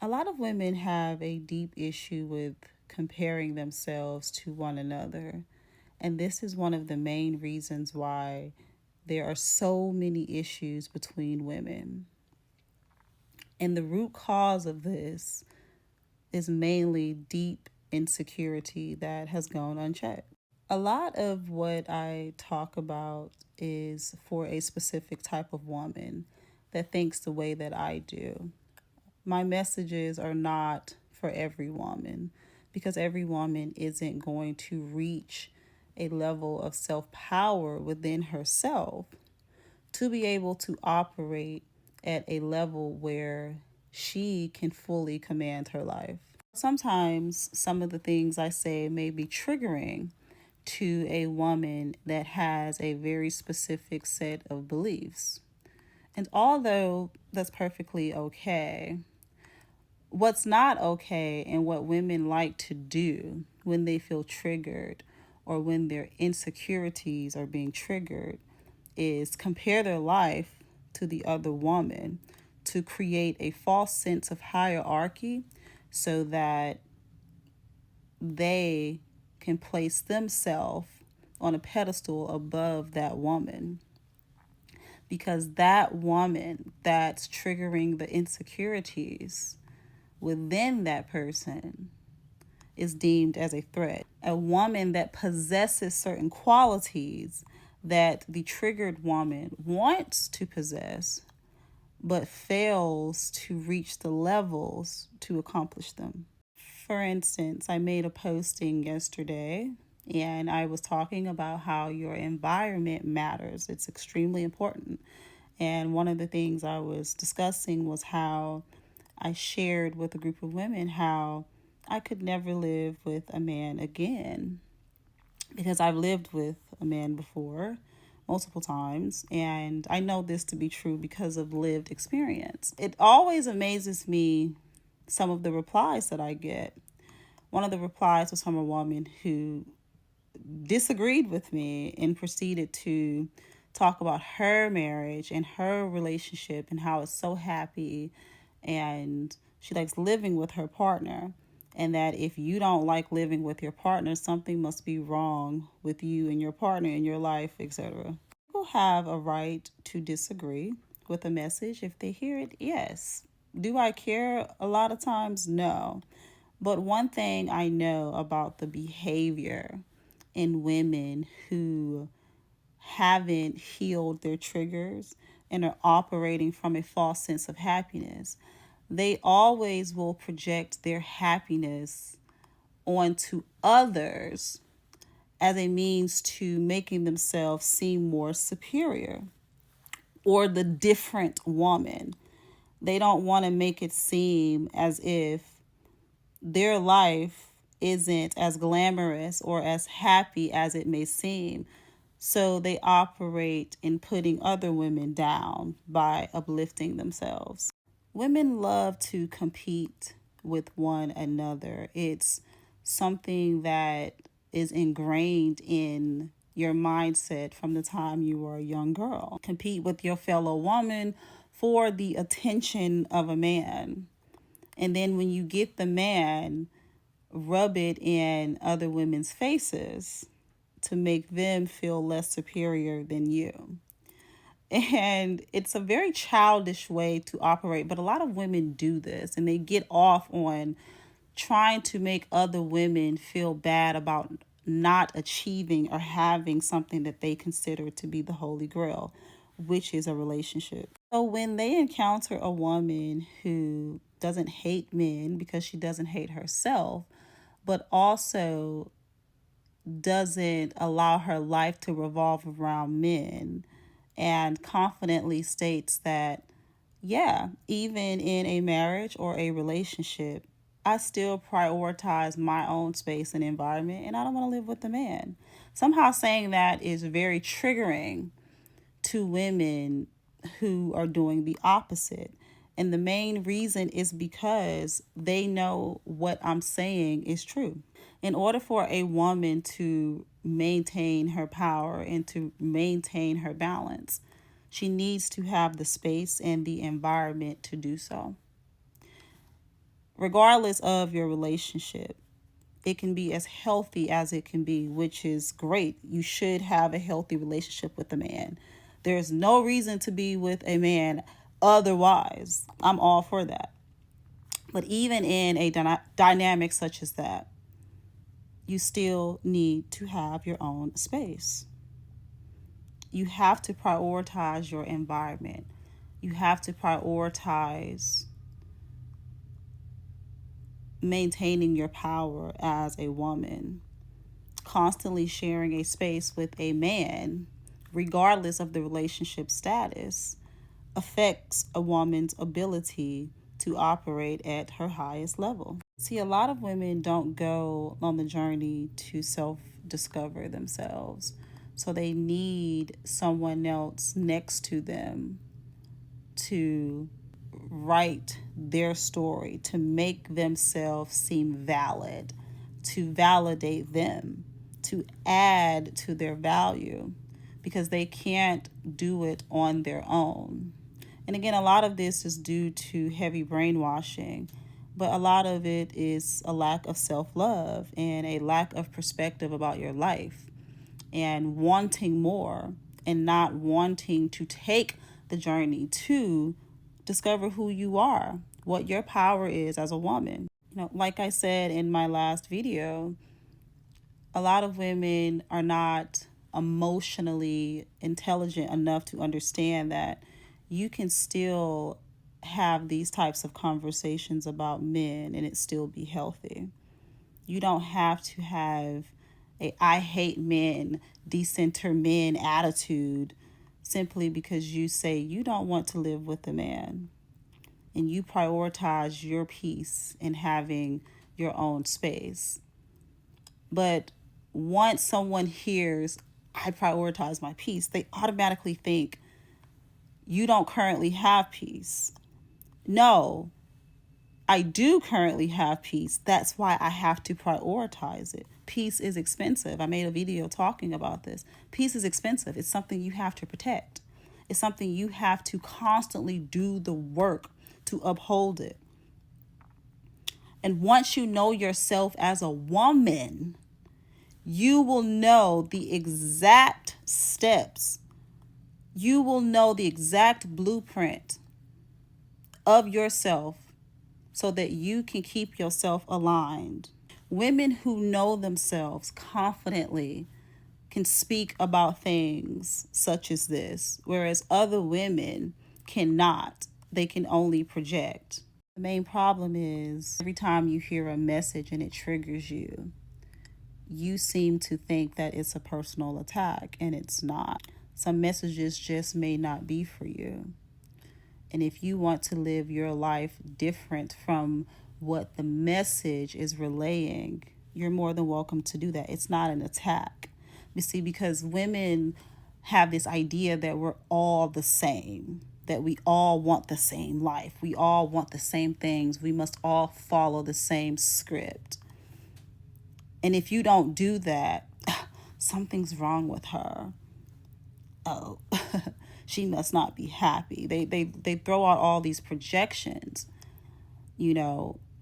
A lot of women have a deep issue with comparing themselves to one another. And this is one of the main reasons why there are so many issues between women. And the root cause of this is mainly deep insecurity that has gone unchecked. A lot of what I talk about is for a specific type of woman that thinks the way that I do. My messages are not for every woman because every woman isn't going to reach a level of self power within herself to be able to operate at a level where she can fully command her life. Sometimes some of the things I say may be triggering to a woman that has a very specific set of beliefs. And although that's perfectly okay, what's not okay and what women like to do when they feel triggered or when their insecurities are being triggered is compare their life to the other woman to create a false sense of hierarchy so that they can place themselves on a pedestal above that woman, because that woman that's triggering the insecurities within that person is deemed as a threat. A woman that possesses certain qualities that the triggered woman wants to possess but fails to reach the levels to accomplish them. For instance, I made a posting yesterday and I was talking about how your environment matters. It's extremely important. And one of the things I was discussing was how I shared with a group of women how I could never live with a man again because I've lived with a man before multiple times, and I know this to be true because of lived experience. It always amazes me some of the replies that I get. One of the replies was from a woman who disagreed with me and proceeded to talk about her marriage and her relationship and how it's so happy and she likes living with her partner, and that if you don't like living with your partner, something must be wrong with you and your partner in your life, etc. People have a right to disagree with a message. If they hear it, yes. Do I care a lot of times? No. But one thing I know about the behavior in women who haven't healed their triggers and are operating from a false sense of happiness, they always will project their happiness onto others as a means to making themselves seem more superior or the different woman. They don't want to make it seem as if their life isn't as glamorous or as happy as it may seem. So they operate in putting other women down by uplifting themselves. Women love to compete with one another. It's something that is ingrained in your mindset from the time you were a young girl. Compete with your fellow woman for the attention of a man. And then when you get the man, rub it in other women's faces to make them feel less superior than you. And it's a very childish way to operate, but a lot of women do this and they get off on trying to make other women feel bad about not achieving or having something that they consider to be the holy grail, which is a relationship. So when they encounter a woman who doesn't hate men because she doesn't hate herself, but also doesn't allow her life to revolve around men, and confidently states that, yeah, even in a marriage or a relationship, I still prioritize my own space and environment and I don't want to live with the man. Somehow saying that is very triggering to women who are doing the opposite. And the main reason is because they know what I'm saying is true. In order for a woman to maintain her power and to maintain her balance, she needs to have the space and the environment to do so. regardless of your relationship, it can be as healthy as it can be, which is great. You should have a healthy relationship with a man. There's no reason to be with a man otherwise. I'm all for that. But even in a dynamic such as that, you still need to have your own space. You have to prioritize your environment. You have to prioritize maintaining your power as a woman. Constantly sharing a space with a man, regardless of the relationship status, affects a woman's ability to operate at her highest level. See, a lot of women don't go on the journey to self discover themselves. So they need someone else next to them to write their story, to make themselves seem valid, to validate them, to add to their value, because they can't do it on their own. And again, a lot of this is due to heavy brainwashing, but a lot of it is a lack of self-love and a lack of perspective about your life and wanting more and not wanting to take the journey to discover who you are, what your power is as a woman. Like I said in my last video, a lot of women are not emotionally intelligent enough to understand that you can still have these types of conversations about men and it still be healthy. You don't have to have a I hate men, decenter men attitude simply because you say you don't want to live with a man and you prioritize your peace and having your own space. But once someone hears, I prioritize my peace, they automatically think you don't currently have peace. No, I do currently have peace. That's why I have to prioritize it. Peace is expensive. I made a video talking about this. Peace is expensive. It's something you have to protect. It's something you have to constantly do the work to uphold it. And once you know yourself as a woman, you will know the exact steps. You will know the exact blueprint of yourself so that you can keep yourself aligned. Women who know themselves confidently can speak about things such as this, whereas other women cannot. They can only project. The main problem is every time you hear a message and it triggers you, you seem to think that it's a personal attack, and it's not. Some messages just may not be for you. And if you want to live your life different from what the message is relaying, you're more than welcome to do that. It's not an attack. You see, because women have this idea that we're all the same, that we all want the same life. We all want the same things. We must all follow the same script. And if you don't do that, something's wrong with her. Oh, she must not be happy. They throw out all these projections,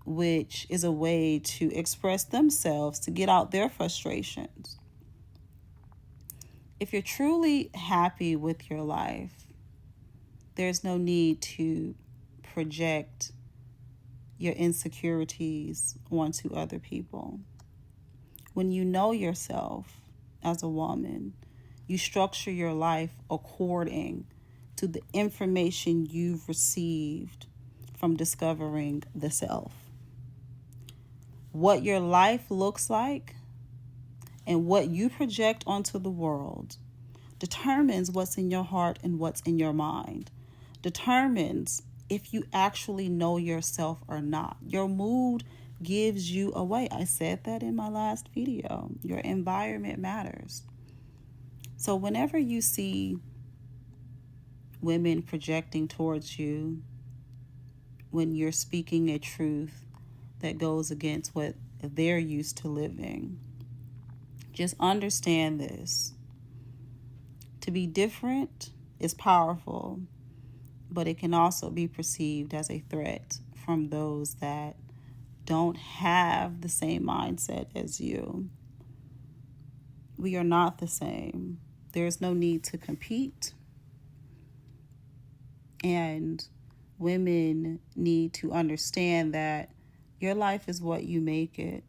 which is a way to express themselves, to get out their frustrations. If you're truly happy with your life, there's no need to project your insecurities onto other people. When you know yourself as a woman, you structure your life according to the information you've received from discovering the self. What your life looks like and what you project onto the world determines what's in your heart and what's in your mind. Determines if you actually know yourself or not. Your mood gives you away. I said that in my last video. Your environment matters. So whenever you see women projecting towards you, when you're speaking a truth that goes against what they're used to living, just understand this. To be different is powerful, but it can also be perceived as a threat from those that don't have the same mindset as you. We are not the same. There's no need to compete. And women need to understand that your life is what you make it.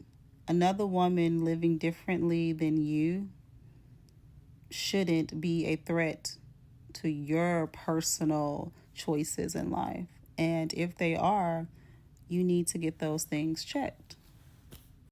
Another woman living differently than you shouldn't be a threat to your personal choices in life. And if they are, you need to get those things checked.